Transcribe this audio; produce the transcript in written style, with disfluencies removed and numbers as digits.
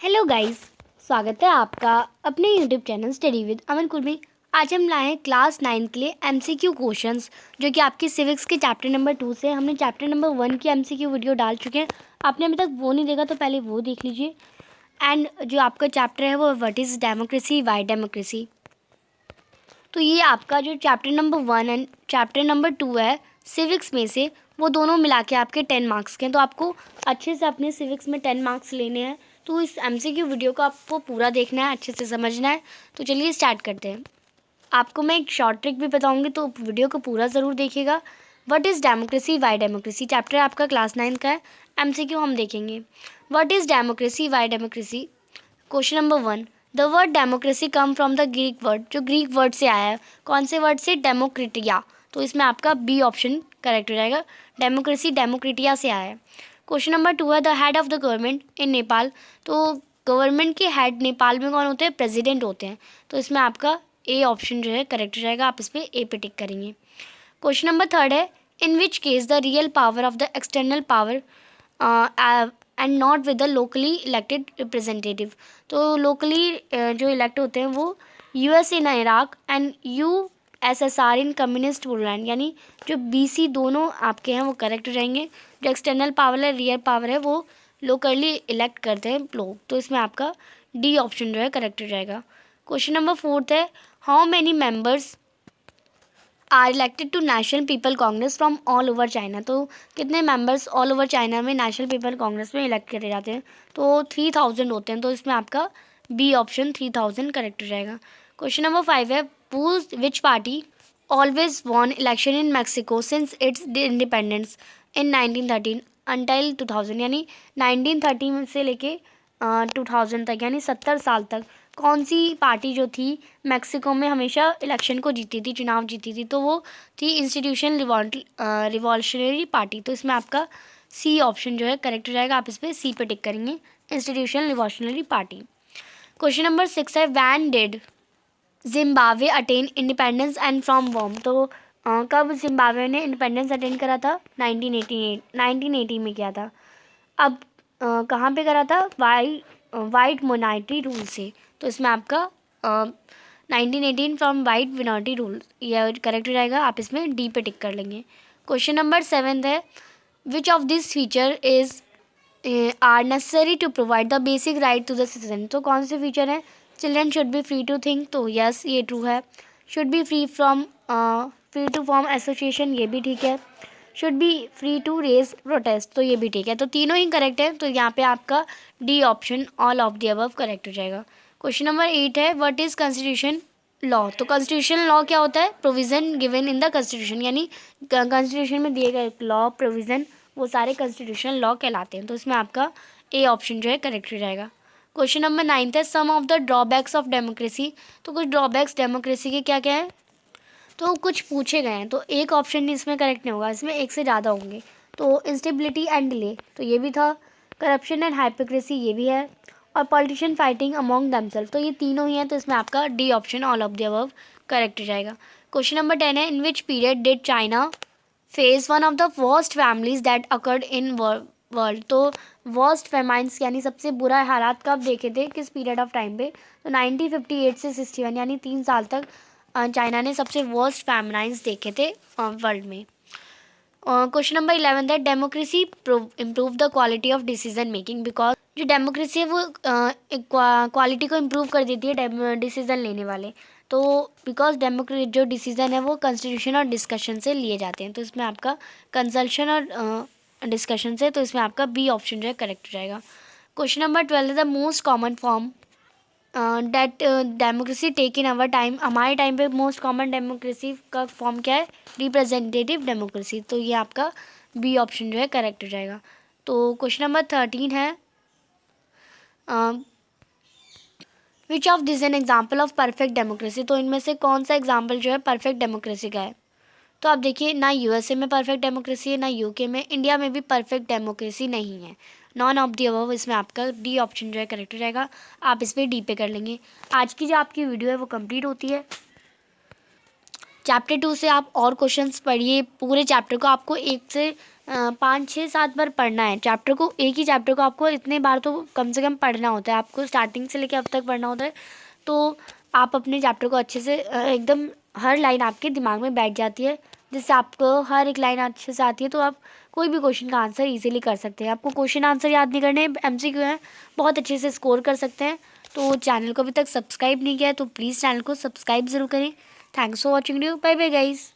Hello guys, स्वागत है आपका अपने यूट्यूब चैनल स्टडी विद अमन कुल में। आज हम लाए हैं क्लास 9 के लिए एमसीक्यू क्वेश्चंस जो कि आपके सिविक्स के चैप्टर नंबर 2 से। हमने चैप्टर नंबर 1 की एमसीक्यू वीडियो डाल चुके हैं। आपने अभी तक वो नहीं देखा तो पहले वो देख लीजिए। एंड जो आपका चैप्टर है वो what is democracy, Y democracy. तो ये आपका जो chapter number 1 and chapter number 2 है सिविक्स में से, वो दोनों मिला के आपके 10 मार्क्स के हैं। तो आपको अच्छे से अपने सिविक्स में 10 मार्क्स लेने हैं। तो इस एमसीक्यू वीडियो को आपको पूरा देखना है, अच्छे से समझना है। तो चलिए स्टार्ट करते हैं। आपको मैं एक शॉर्ट ट्रिक भी बताऊंगी, तो वीडियो को पूरा ज़रूर देखिएगा। What is democracy, Y democracy chapter आपका क्लास 9 का है। एमसीक्यू हम देखेंगे। What is democracy, Y democracy. Question number 1, the word democracy come from the Greek word, जो ग्रीक वर्ड से आया है। कौन से वर्ड से? डेमोक्रेटिया। तो इसमें आपका बी ऑप्शन करेक्ट हो जाएगा। डेमोक्रेसी डेमोक्रेटिया से आया है। क्वेश्चन नंबर 2 है, the head of the government in Nepal. तो गवर्नमेंट के हेड नेपाल में कौन होते हैं? प्रेसिडेंट होते हैं। तो इसमें आपका ए ऑप्शन जो है करेक्ट हो जाएगा। आप इस पर ए पे टिक करेंगे। क्वेश्चन नंबर 3 है, in which case the real power of the external power and not with the locally elected representative. तो लोकली जो इलेक्ट होते हैं वो US in Iraq and USSR in communist Poland, यानी जो बीसी दोनों आपके हैं वो करेक्ट हो जाएंगे। जो एक्सटर्नल पावर है, रियल पावर है, वो लोकली इलेक्ट करते हैं लोग। तो इसमें आपका डी ऑप्शन जो है करेक्ट हो जाएगा। क्वेश्चन नंबर 4 है, how many members are elected to National People Congress from all over China. तो कितने मेंबर्स ऑल ओवर चाइना में नेशनल पीपल कांग्रेस में इलेक्ट करे जाते हैं? तो 3000 होते हैं। तो इसमें आपका बी ऑप्शन 3000 करेक्ट हो जाएगा। क्वेश्चन नंबर 5 है, which party always won election in Mexico since its independence in 1913 until 2000, यानी 1913 से लेके 2000 तक, यानी 70 साल तक कौन सी पार्टी जो थी मैक्सिको में हमेशा इलेक्शन को जीती थी, चुनाव जीती थी? तो वो थी इंस्टीट्यूशन रिवॉल्यूशनरी पार्टी। तो इसमें आपका सी ऑप्शन जो है करेक्ट हो जाएगा। आप इस पर सी पे टिक करेंगे, institution revolutionary party. Question number 6 है, when did Zimbabwe attain independence and from whom. तो कब जिम्बाब्वे ने इंडिपेंडेंस अटेन करा था? 1980 में किया था। अब कहाँ पे करा था? वाइट मोनाइटी रूल से। तो इसमें आपका 1918 फ्रॉम वाइट मिनॉरिटी रूल, यह करेक्ट हो जाएगा। आप इसमें डी पे टिक कर लेंगे। क्वेश्चन नंबर 7 है, which of this feature is are necessary to provide the basic right to the citizen. तो कौन से फीचर हैं? Children should be free to think, तो यस ये ट्रू है। Should be free to form association, ये भी ठीक है। Should be free to raise protest, तो ये भी ठीक है। तो तीनों ही करेक्ट है। तो यहाँ पे आपका D option all of the above correct हो जाएगा। क्वेश्चन नंबर 8 है, व्हाट इज कॉन्स्टिट्यूशन लॉ। तो कॉन्स्टिट्यूशन लॉ क्या होता है? Provision given in the constitution, यानी कॉन्स्टिट्यूशन में दिए गए लॉ प्रोविजन, वो सारे कॉन्स्टिट्यूशन लॉ कहलाते हैं। तो इसमें आपका ए ऑप्शन जो है करेक्ट हो जाएगा। क्वेश्चन नंबर 9 है, some of the drawbacks of democracy. तो कुछ ड्रॉबैक्स डेमोक्रेसी के क्या क्या है? तो कुछ पूछे गए हैं, तो एक ऑप्शन इसमें करेक्ट नहीं होगा, इसमें एक से ज़्यादा होंगे। तो इंस्टेबिलिटी एंड डिले, तो ये भी था। करप्शन एंड हाइपोक्रेसी, ये भी है। और पॉलिटिशियन फाइटिंग अमॉन्ग देमसेल्फ, तो ये तीनों ही हैं। तो इसमें आपका D option all of the above correct हो जाएगा। क्वेश्चन नंबर 10 है, in which period did China face one of the worst famines that occurred in world. तो वर्स्ट फेमाइंस यानी सबसे बुरा हालात कब देखे थे, किस पीरियड ऑफ टाइम पे? तो 1958 से 61, यानी 3 साल तक चाइना ने सबसे वर्स्ट फैमनाइंस देखे थे वर्ल्ड में। क्वेश्चन नंबर 11 है, democracy improve the quality of decision making because. जो डेमोक्रेसी है वो क्वालिटी को इम्प्रूव कर देती है डिसीजन लेने वाले। तो बिकॉज डेमोक्रेसी जो डिसीजन है वो कॉन्स्टिट्यूशन और डिस्कशन से लिए जाते हैं। तो इसमें आपका कंसल्शन और डिस्कशन से, तो इसमें आपका बी ऑप्शन जो है करेक्ट हो जाएगा। क्वेश्चन नंबर 12 है, the most common form that democracy take in our time. हमारे टाइम पे मोस्ट कॉमन डेमोक्रेसी का फॉर्म क्या है? Representative democracy. तो ये आपका बी ऑप्शन जो है करेक्ट हो जाएगा। तो क्वेश्चन नंबर 13 है, which of this an example of perfect democracy. तो इनमें से कौन सा एग्जाम्पल जो है परफेक्ट डेमोक्रेसी का है? तो आप देखिए, ना यूएसए में परफेक्ट डेमोक्रेसी है, ना यूके में, इंडिया में भी परफेक्ट डेमोक्रेसी नहीं है। नॉन ऑफ दी अबव, इसमें आपका डी ऑप्शन जो है करेक्ट हो जाएगा। आप इस पर डी पे कर लेंगे। आज की जो आपकी वीडियो है वो कंप्लीट होती है। चैप्टर 2 से आप और क्वेश्चंस पढ़िए। पूरे चैप्टर को आपको 1 से 5 6 7 बार पढ़ना है चैप्टर को। एक ही चैप्टर को आपको इतने बार तो कम से कम पढ़ना होता है, आपको स्टार्टिंग से लेकर अब तक पढ़ना होता है। तो आप अपने चैप्टर को अच्छे से एकदम हर लाइन आपके दिमाग में बैठ जाती है, जिससे आपको हर एक लाइन अच्छे से आती है, तो आप कोई भी क्वेश्चन का आंसर इजीली कर सकते हैं। आपको क्वेश्चन आंसर याद नहीं करने, एमसीक्यू है, बहुत अच्छे से स्कोर कर सकते हैं। तो चैनल को अभी तक सब्सक्राइब नहीं किया है तो प्लीज़ चैनल को सब्सक्राइब ज़रूर करें। Thanks for watching video. Bye bye guys.